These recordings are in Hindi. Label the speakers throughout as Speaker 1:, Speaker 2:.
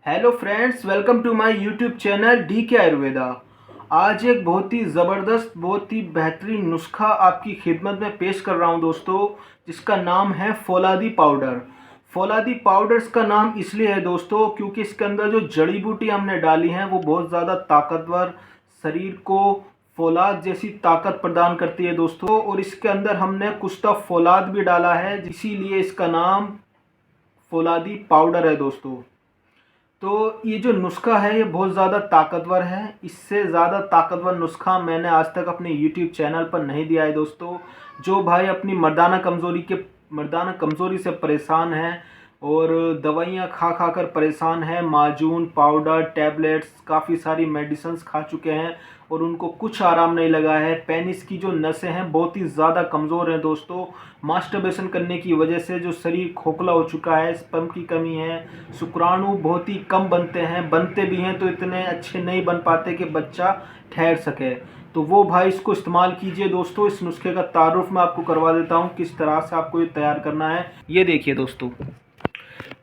Speaker 1: Hello friends, welcome to my YouTube channel D K Ayurveda. आज एक बहुत ही ज़बरदस्त, बहुत ही बेहतरीन नुस्खा आपकी खिदमत में पेश कर रहा हूं दोस्तों, जिसका नाम है फौलादी पाउडर। फौलादी पाउडर्स का नाम इसलिए है दोस्तों क्योंकि इसके अंदर जो जड़ी बूटी हमने डाली हैं वो बहुत ज़्यादा ताकतवर, शरीर को फौलाद जैसी ताकत प्रदान करती है दोस्तों। और इसके अंदर हमने कुछ फौलाद भी डाला है, इसीलिए इसका नाम फौलादी पाउडर है दोस्तों। तो ये जो नुस्खा है ये बहुत ज़्यादा ताकतवर है। इससे ज़्यादा ताकतवर नुस्खा मैंने आज तक अपने यूट्यूब चैनल पर नहीं दिया है दोस्तों। जो भाई अपनी मर्दाना कमज़ोरी से परेशान हैं और दवाइयाँ खा खा कर परेशान हैं, माजून, पाउडर, टैबलेट्स, काफ़ी सारी मेडिसिन्स खा चुके हैं और उनको कुछ आराम नहीं लगा है। पेनिस की जो नसें हैं बहुत ही ज़्यादा कमज़ोर हैं दोस्तों। मास्टरबेशन करने की वजह से जो शरीर खोखला हो चुका है, स्पर्म की कमी है, शुक्राणु बहुत ही कम बनते भी हैं तो इतने अच्छे नहीं बन पाते कि बच्चा ठहर सके। तो वो भाई इसको इस्तेमाल कीजिए दोस्तों। इस नुस्खे का तारुफ मैं आपको करवा देता हूँ किस तरह से आपको ये तैयार करना है। ये देखिए दोस्तों,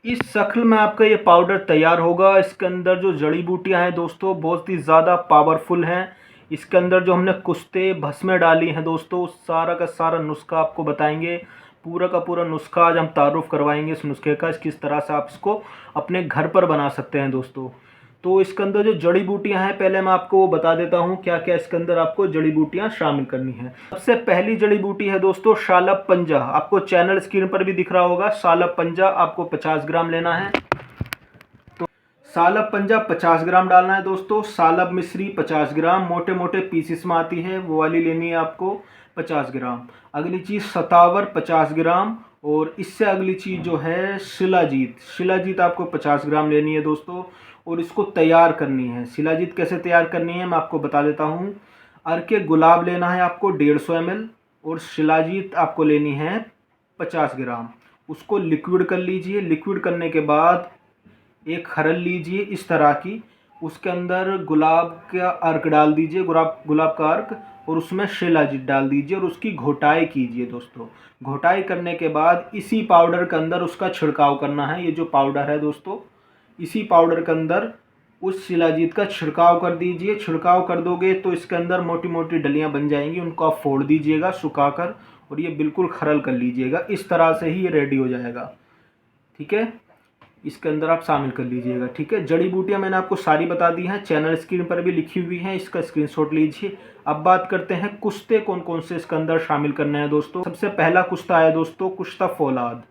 Speaker 1: इस शक्ल में आपका ये पाउडर तैयार होगा। इसके अंदर जो जड़ी बूटियां हैं दोस्तों बहुत ही ज़्यादा पावरफुल हैं। इसके अंदर जो हमने कुश्ते भस्में डाली हैं दोस्तों, सारा का सारा नुस्खा आपको बताएंगे। पूरा का पूरा नुस्खा आज हम तारुफ करवाएंगे इस नुस्खे का, किस तरह से आप इसको अपने घर पर बना सकते हैं दोस्तों। तो इसके अंदर जो जड़ी बूटियां हैं पहले मैं आपको वो बता देता हूँ क्या क्या इसके अंदर आपको जड़ी बूटियां शामिल करनी है। सबसे पहली जड़ी बूटी है दोस्तों शालब पंजा। आपको चैनल स्क्रीन पर भी दिख रहा होगा। शालब पंजा आपको 50 ग्राम लेना है। तो शालब पंजा 50 ग्राम डालना है दोस्तों। शालब मिश्री 50 ग्राम, मोटे मोटे पीसीस में आती है वो वाली लेनी है आपको 50 ग्राम। अगली चीज़ सतावर 50 ग्राम। और इससे अगली चीज़ जो है शिलाजीत आपको 50 ग्राम लेनी है दोस्तों। और इसको तैयार करनी है। शिलाजीत कैसे तैयार करनी है मैं आपको बता देता हूँ। अर्के गुलाब लेना है आपको 150 ml और शिलाजीत आपको लेनी है 50 ग्राम। उसको लिक्विड कर लीजिए। लिक्विड करने के बाद एक खरल लीजिए इस तरह की, उसके अंदर गुलाब का अर्क डाल दीजिए, गुलाब का अर्क, और उसमें शिलाजीत डाल दीजिए और उसकी घोटाई कीजिए दोस्तों। घोटाई करने के बाद इसी पाउडर के अंदर उसका छिड़काव करना है। ये जो पाउडर है दोस्तों, इसी पाउडर के अंदर उस शिलाजीत का छिड़काव कर दीजिए। छिड़काव कर दोगे तो इसके अंदर मोटी मोटी डलियां बन जाएंगी, उनको आप फोड़ दीजिएगा सुखाकर और ये बिल्कुल खरल कर लीजिएगा। इस तरह से ही ये रेडी हो जाएगा, ठीक है। इसके अंदर आप शामिल कर लीजिएगा, ठीक है। जड़ी बूटियां मैंने आपको सारी बता दी हैं, चैनल स्क्रीन पर भी लिखी हुई हैं, इसका स्क्रीनशॉट लीजिए। अब बात करते हैं कुश्ते कौन कौन से इसके अंदर शामिल करने हैं दोस्तों। सबसे पहला कुश्ता है दोस्तों कुश्ता फौलाद।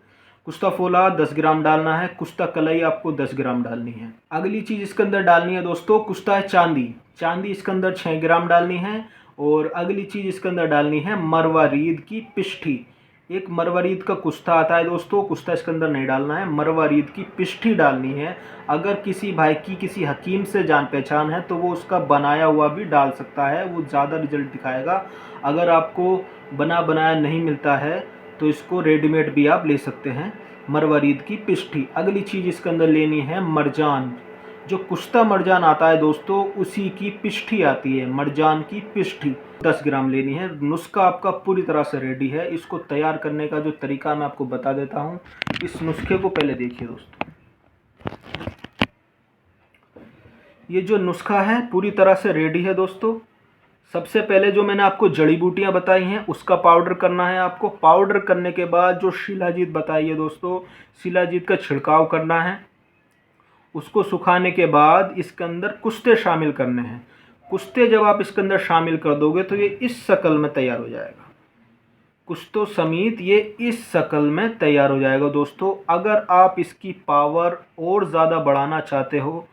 Speaker 1: कुश्ता फौलाद 10 ग्राम डालना है। कुश्ता कलाई आपको 10 ग्राम डालनी है। अगली चीज़ इसके अंदर डालनी है दोस्तों कुश्ता है चांदी इसके अंदर 6 ग्राम डालनी है। और अगली चीज़ इसके अंदर डालनी है मरवारीद की पिष्ठी। एक मरवारीद का कुश्ता आता है दोस्तों, कुश्ता इसके अंदर नहीं डालना है, मरवारीद की पिष्ठी डालनी है। अगर किसी भाई की किसी हकीम से जान पहचान है तो वो उसका बनाया हुआ भी डाल सकता है, वो ज़्यादा रिजल्ट दिखाएगा। अगर आपको बना बनाया नहीं मिलता है तो इसको रेडीमेड भी आप ले सकते हैं, मरवारीद की पिष्ठी। अगली चीज़ इसके अंदर लेनी है मरजान। जो कुश्ता मरजान आता है दोस्तों उसी की पिष्ठी आती है, मरजान की पिष्ठी 10 ग्राम लेनी है। नुस्खा आपका पूरी तरह से रेडी है। इसको तैयार करने का जो तरीका मैं आपको बता देता हूँ। इस नुस्खे को पहले देखिए दोस्तों। ये जो नुस्खा है पूरी तरह से रेडी है दोस्तों। सबसे पहले जो मैंने आपको जड़ी बूटियां बताई हैं उसका पाउडर करना है आपको। पाउडर करने के बाद जो शिलाजीत बताई है दोस्तों, शिलाजीत का छिड़काव करना है। उसको सुखाने के बाद इसके अंदर कुश्ते शामिल करने हैं। कुश्ते जब आप इसके अंदर शामिल कर दोगे तो ये इस शक्ल में तैयार हो जाएगा। कुश्तों समेत ये इस शक्ल में तैयार हो जाएगा दोस्तों। अगर आप इसकी पावर और ज़्यादा बढ़ाना चाहते हो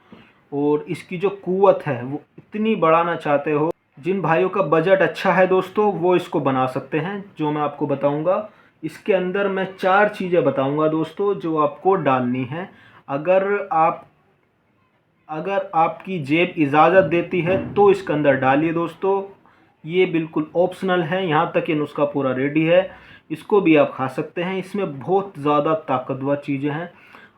Speaker 1: और इसकी जो कुव्वत है वो इतनी बढ़ाना चाहते हो, जिन भाइयों का बजट अच्छा है दोस्तों वो इसको बना सकते हैं, जो मैं आपको बताऊंगा। इसके अंदर मैं 4 चीज़ें बताऊंगा दोस्तों जो आपको डालनी है। अगर आपकी जेब इजाज़त देती है तो इसके अंदर डालिए दोस्तों, ये बिल्कुल ऑप्शनल है। यहाँ तक ये नुस्खा पूरा रेडी है, इसको भी आप खा सकते हैं। इसमें बहुत ज़्यादा ताकतवर चीज़ें हैं।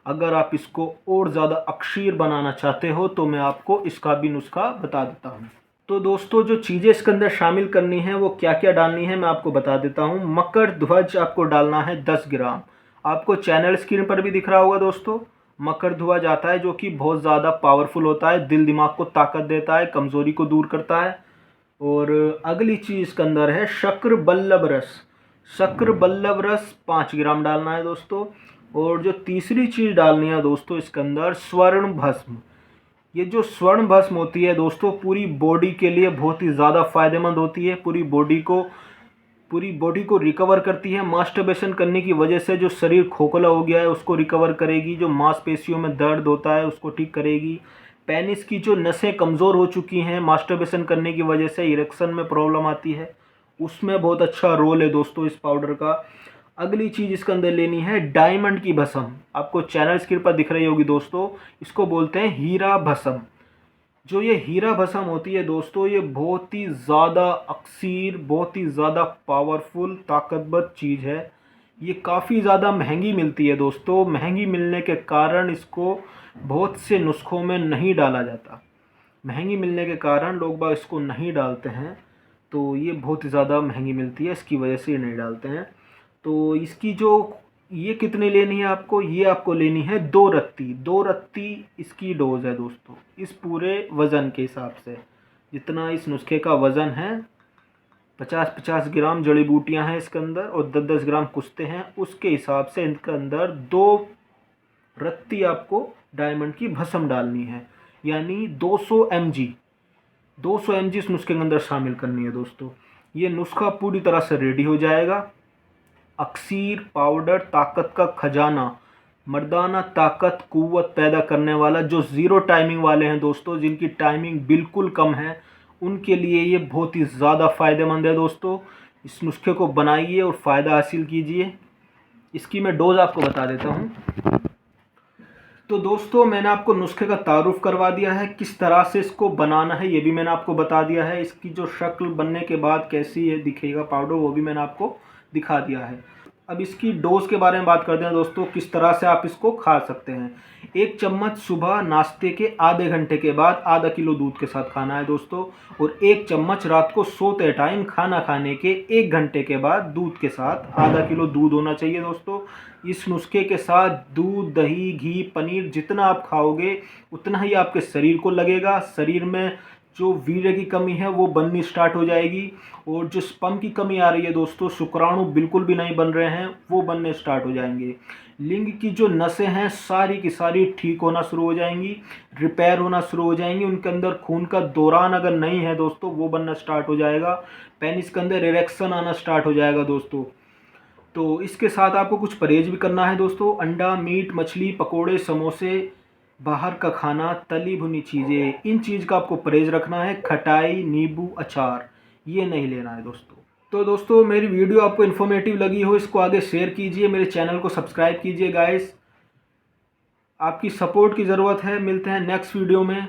Speaker 1: अगर आप इसको और ज़्यादा अक्षीर बनाना चाहते हो तो मैं आपको इसका भी नुस्खा बता देता हूँ। तो दोस्तों जो चीज़ें इसके अंदर शामिल करनी है वो क्या क्या डालनी है मैं आपको बता देता हूँ। मकर ध्वज आपको डालना है 10 ग्राम। आपको चैनल स्क्रीन पर भी दिख रहा होगा दोस्तों। मकरधुआ जाता है, जो कि बहुत ज़्यादा पावरफुल होता है, दिल दिमाग को ताकत देता है, कमज़ोरी को दूर करता है। और अगली चीज़ इसके अंदर है शक्र बल्लभ रस। शक्र बल्लभ रस 5 ग्राम डालना है दोस्तों। और जो तीसरी चीज़ डालनी है दोस्तों इसके अंदर स्वर्ण भस्म। ये जो स्वर्ण भस्म होती है दोस्तों पूरी बॉडी के लिए बहुत ही ज़्यादा फायदेमंद होती है। पूरी बॉडी को रिकवर करती है। मास्टरबेशन करने की वजह से जो शरीर खोखला हो गया है उसको रिकवर करेगी। जो मांसपेशियों में दर्द होता है उसको ठीक करेगी। पेनिस की जो नसें कमज़ोर हो चुकी हैं मास्टरबेशन करने की वजह से, इरेक्शन में प्रॉब्लम आती है, उसमें बहुत अच्छा रोल है दोस्तों इस पाउडर का। अगली चीज़ इसके अंदर लेनी है डायमंड की भस्म। आपको चैनल स्क्रीन पर दिख रही होगी दोस्तों, इसको बोलते हैं हीरा भस्म। जो ये हीरा भस्म होती है दोस्तों ये बहुत ही ज़्यादा अक्सीर, बहुत ही ज़्यादा पावरफुल ताकतवर चीज़ है। ये काफ़ी ज़्यादा महंगी मिलती है दोस्तों। महंगी मिलने के कारण इसको बहुत से नुस्खों में नहीं डाला जाता। महंगी मिलने के कारण लोग बाग इसको नहीं डालते हैं। तो ये बहुत ही ज़्यादा महंगी मिलती है, इसकी वजह से ये नहीं डालते हैं। तो इसकी जो ये कितनी लेनी है आपको, ये आपको लेनी है 2 रत्ती। 2 रत्ती इसकी डोज है दोस्तों, इस पूरे वज़न के हिसाब से। जितना इस नुस्खे का वज़न है 50-50 ग्राम जड़ी बूटियाँ हैं इसके अंदर और 10-10 ग्राम कुश्ते हैं, उसके हिसाब से इनके अंदर 2 रत्ती आपको डायमंड की भस्म डालनी है। यानी 200 mg 200 mg इस नुस्खे के अंदर शामिल करनी है दोस्तों। ये नुस्खा पूरी तरह से रेडी हो जाएगा। अक्सीर पाउडर ताकत का खजाना, मर्दाना ताकत कुव्वत पैदा करने वाला, जो ज़ीरो टाइमिंग वाले हैं दोस्तों, जिनकी टाइमिंग बिल्कुल कम है, उनके लिए ये बहुत ही ज़्यादा फ़ायदेमंद है दोस्तों। इस नुस्खे को बनाइए और फ़ायदा हासिल कीजिए। इसकी मैं डोज आपको बता देता हूँ। तो दोस्तों मैंने आपको नुस्खे का तारुफ करवा दिया है, किस तरह से इसको बनाना है ये भी मैंने आपको बता दिया है। इसकी जो शक्ल बनने के बाद कैसी है दिखेगा पाउडर वो भी मैंने आपको दिखा दिया है। अब इसकी डोज के बारे में बात करते हैं दोस्तों, किस तरह से आप इसको खा सकते हैं। 1 चम्मच सुबह नाश्ते के आधे घंटे के बाद आधा किलो दूध के साथ खाना है दोस्तों। और 1 चम्मच रात को सोते टाइम खाना खाने के 1 घंटे के बाद दूध के साथ आधा किलो दूध होना चाहिए दोस्तों। इस नुस्खे के साथ दूध, दही, घी, पनीर जितना आप खाओगे उतना ही आपके शरीर को लगेगा। शरीर में जो वीर्य की कमी है वो बननी स्टार्ट हो जाएगी। और जो स्पर्म की कमी आ रही है दोस्तों, शुक्राणु बिल्कुल भी नहीं बन रहे हैं, वो बनने स्टार्ट हो जाएंगे। लिंग की जो नसें हैं सारी की सारी ठीक होना शुरू हो जाएंगी, रिपेयर होना शुरू हो जाएंगी। उनके अंदर खून का दौरान अगर नहीं है दोस्तों वो बनना स्टार्ट हो जाएगा। पेनिस के अंदर इरेक्शन आना स्टार्ट हो जाएगा दोस्तों। तो इसके साथ आपको कुछ परहेज भी करना है दोस्तों। अंडा, मीट, मछली, पकोड़े, समोसे, बाहर का खाना, तली भुनी चीज़ें, इन चीज़ का आपको परहेज रखना है। खटाई, नींबू, अचार ये नहीं लेना है दोस्तों। तो दोस्तों मेरी वीडियो आपको इन्फॉर्मेटिव लगी हो इसको आगे शेयर कीजिए, मेरे चैनल को सब्सक्राइब कीजिए गाइस। आपकी सपोर्ट की ज़रूरत है। मिलते हैं नेक्स्ट वीडियो में।